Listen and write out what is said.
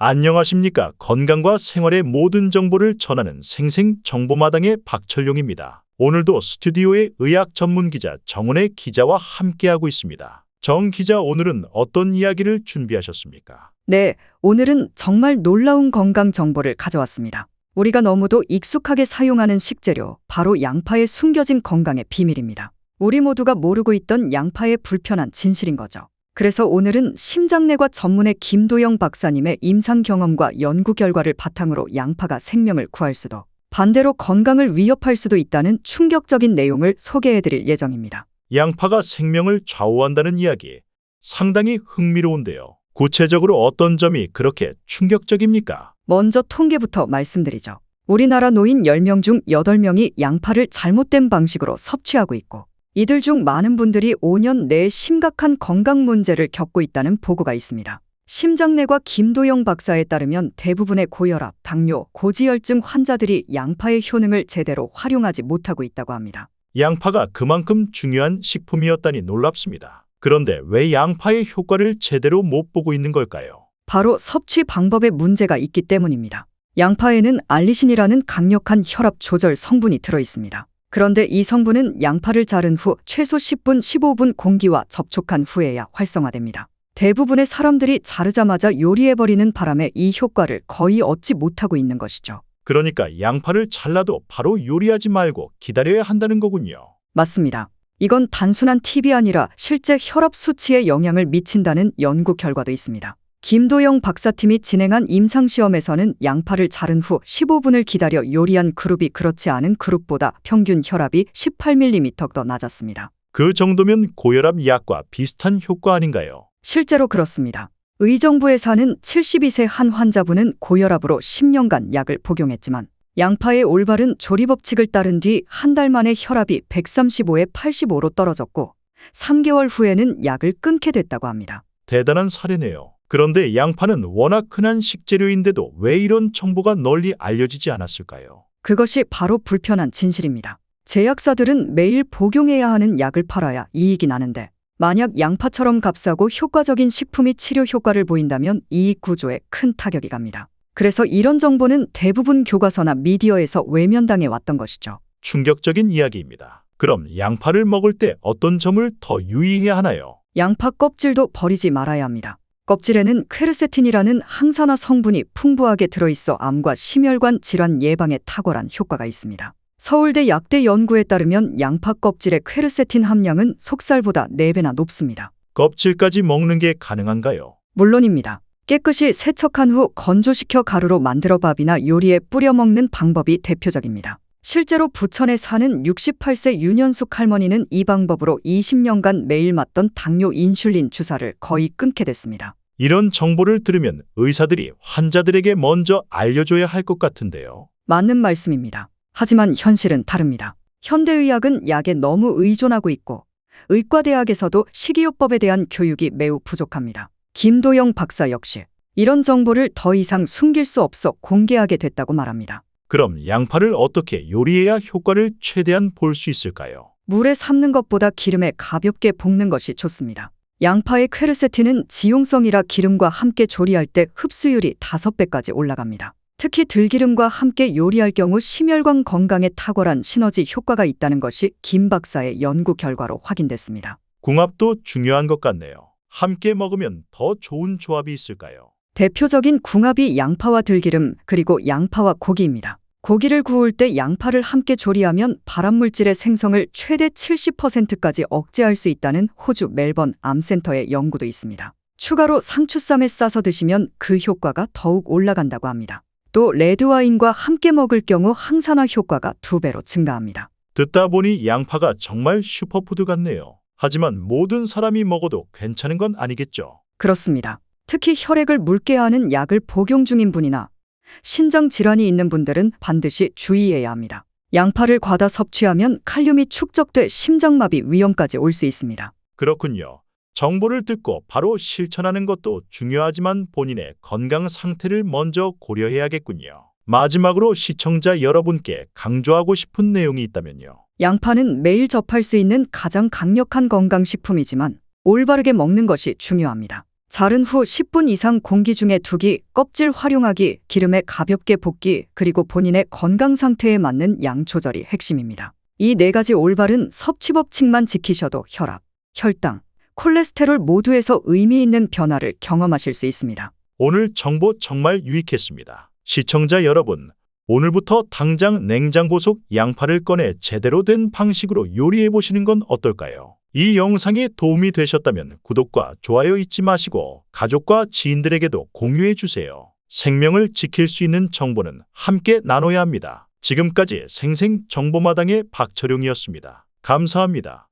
안녕하십니까. 건강과 생활의 모든 정보를 전하는 생생정보마당의 박철용입니다. 오늘도 스튜디오의 의학 전문 기자 정은혜 기자와 함께하고 있습니다. 정 기자, 오늘은 어떤 이야기를 준비하셨습니까? 네, 오늘은 정말 놀라운 건강 정보를 가져왔습니다. 우리가 너무도 익숙하게 사용하는 식재료, 바로 양파에 숨겨진 건강의 비밀입니다. 우리 모두가 모르고 있던 양파의 불편한 진실인 거죠. 그래서 오늘은 심장내과 전문의 김도영 박사님의 임상 경험과 연구 결과를 바탕으로 양파가 생명을 구할 수도, 반대로 건강을 위협할 수도 있다는 충격적인 내용을 소개해드릴 예정입니다. 양파가 생명을 좌우한다는 이야기, 상당히 흥미로운데요. 구체적으로 어떤 점이 그렇게 충격적입니까? 먼저 통계부터 말씀드리죠. 우리나라 노인 10명 중 8명이 양파를 잘못된 방식으로 섭취하고 있고, 이들 중 많은 분들이 5년 내에 심각한 건강 문제를 겪고 있다는 보고가 있습니다. 심장내과 김도영 박사에 따르면 대부분의 고혈압, 당뇨, 고지혈증 환자들이 양파의 효능을 제대로 활용하지 못하고 있다고 합니다. 양파가 그만큼 중요한 식품이었다니 놀랍습니다. 그런데 왜 양파의 효과를 제대로 못 보고 있는 걸까요? 바로 섭취 방법에 문제가 있기 때문입니다. 양파에는 알리신이라는 강력한 혈압 조절 성분이 들어 있습니다. 그런데 이 성분은 양파를 자른 후 최소 10분, 15분 공기와 접촉한 후에야 활성화됩니다. 대부분의 사람들이 자르자마자 요리해버리는 바람에 이 효과를 거의 얻지 못하고 있는 것이죠. 그러니까 양파를 잘라도 바로 요리하지 말고 기다려야 한다는 거군요. 맞습니다. 이건 단순한 팁이 아니라 실제 혈압 수치에 영향을 미친다는 연구 결과도 있습니다. 김도영 박사팀이 진행한 임상시험에서는 양파를 자른 후 15분을 기다려 요리한 그룹이 그렇지 않은 그룹보다 평균 혈압이 18mm 더 낮았습니다. 그 정도면 고혈압 약과 비슷한 효과 아닌가요? 실제로 그렇습니다. 의정부에 사는 72세 한 환자분은 고혈압으로 10년간 약을 복용했지만 양파의 올바른 조리 법칙을 따른 뒤 한 달 만에 혈압이 135에 85로 떨어졌고 3개월 후에는 약을 끊게 됐다고 합니다. 대단한 사례네요. 그런데 양파는 워낙 흔한 식재료인데도 왜 이런 정보가 널리 알려지지 않았을까요? 그것이 바로 불편한 진실입니다. 제약사들은 매일 복용해야 하는 약을 팔아야 이익이 나는데, 만약 양파처럼 값싸고 효과적인 식품이 치료 효과를 보인다면 이익 구조에 큰 타격이 갑니다. 그래서 이런 정보는 대부분 교과서나 미디어에서 외면당해 왔던 것이죠. 충격적인 이야기입니다. 그럼 양파를 먹을 때 어떤 점을 더 유의해야 하나요? 양파 껍질도 버리지 말아야 합니다. 껍질에는 퀘르세틴이라는 항산화 성분이 풍부하게 들어있어 암과 심혈관 질환 예방에 탁월한 효과가 있습니다. 서울대 약대 연구에 따르면 양파 껍질의 퀘르세틴 함량은 속살보다 4배나 높습니다. 껍질까지 먹는 게 가능한가요? 물론입니다. 깨끗이 세척한 후 건조시켜 가루로 만들어 밥이나 요리에 뿌려 먹는 방법이 대표적입니다. 실제로 부천에 사는 68세 윤현숙 할머니는 이 방법으로 20년간 매일 맞던 당뇨 인슐린 주사를 거의 끊게 됐습니다. 이런 정보를 들으면 의사들이 환자들에게 먼저 알려줘야 할 것 같은데요. 맞는 말씀입니다. 하지만 현실은 다릅니다. 현대의학은 약에 너무 의존하고 있고 의과대학에서도 식이요법에 대한 교육이 매우 부족합니다. 김도영 박사 역시 이런 정보를 더 이상 숨길 수 없어 공개하게 됐다고 말합니다. 그럼 양파를 어떻게 요리해야 효과를 최대한 볼 수 있을까요? 물에 삶는 것보다 기름에 가볍게 볶는 것이 좋습니다. 양파의 퀘르세틴은 지용성이라 기름과 함께 조리할 때 흡수율이 5배까지 올라갑니다. 특히 들기름과 함께 요리할 경우 심혈관 건강에 탁월한 시너지 효과가 있다는 것이 김 박사의 연구 결과로 확인됐습니다. 궁합도 중요한 것 같네요. 함께 먹으면 더 좋은 조합이 있을까요? 대표적인 궁합이 양파와 들기름, 그리고 양파와 고기입니다. 고기를 구울 때 양파를 함께 조리하면 발암물질의 생성을 최대 70%까지 억제할 수 있다는 호주 멜번 암센터의 연구도 있습니다. 추가로 상추쌈에 싸서 드시면 그 효과가 더욱 올라간다고 합니다. 또 레드와인과 함께 먹을 경우 항산화 효과가 2배로 증가합니다. 듣다 보니 양파가 정말 슈퍼푸드 같네요. 하지만 모든 사람이 먹어도 괜찮은 건 아니겠죠? 그렇습니다. 특히 혈액을 묽게 하는 약을 복용 중인 분이나 신장 질환이 있는 분들은 반드시 주의해야 합니다. 양파를 과다 섭취하면 칼륨이 축적돼 심장마비 위험까지 올 수 있습니다. 그렇군요. 정보를 듣고 바로 실천하는 것도 중요하지만 본인의 건강 상태를 먼저 고려해야겠군요. 마지막으로 시청자 여러분께 강조하고 싶은 내용이 있다면요. 양파는 매일 접할 수 있는 가장 강력한 건강식품이지만 올바르게 먹는 것이 중요합니다. 자른 후 10분 이상 공기 중에 두기, 껍질 활용하기, 기름에 가볍게 볶기, 그리고 본인의 건강 상태에 맞는 양 조절이 핵심입니다. 이 네 가지 올바른 섭취 법칙만 지키셔도 혈압, 혈당, 콜레스테롤 모두에서 의미 있는 변화를 경험하실 수 있습니다. 오늘 정보 정말 유익했습니다. 시청자 여러분, 오늘부터 당장 냉장고 속 양파를 꺼내 제대로 된 방식으로 요리해 보시는 건 어떨까요? 이 영상이 도움이 되셨다면 구독과 좋아요 잊지 마시고 가족과 지인들에게도 공유해 주세요. 생명을 지킬 수 있는 정보는 함께 나눠야 합니다. 지금까지 생생정보마당의 박철용이었습니다. 감사합니다.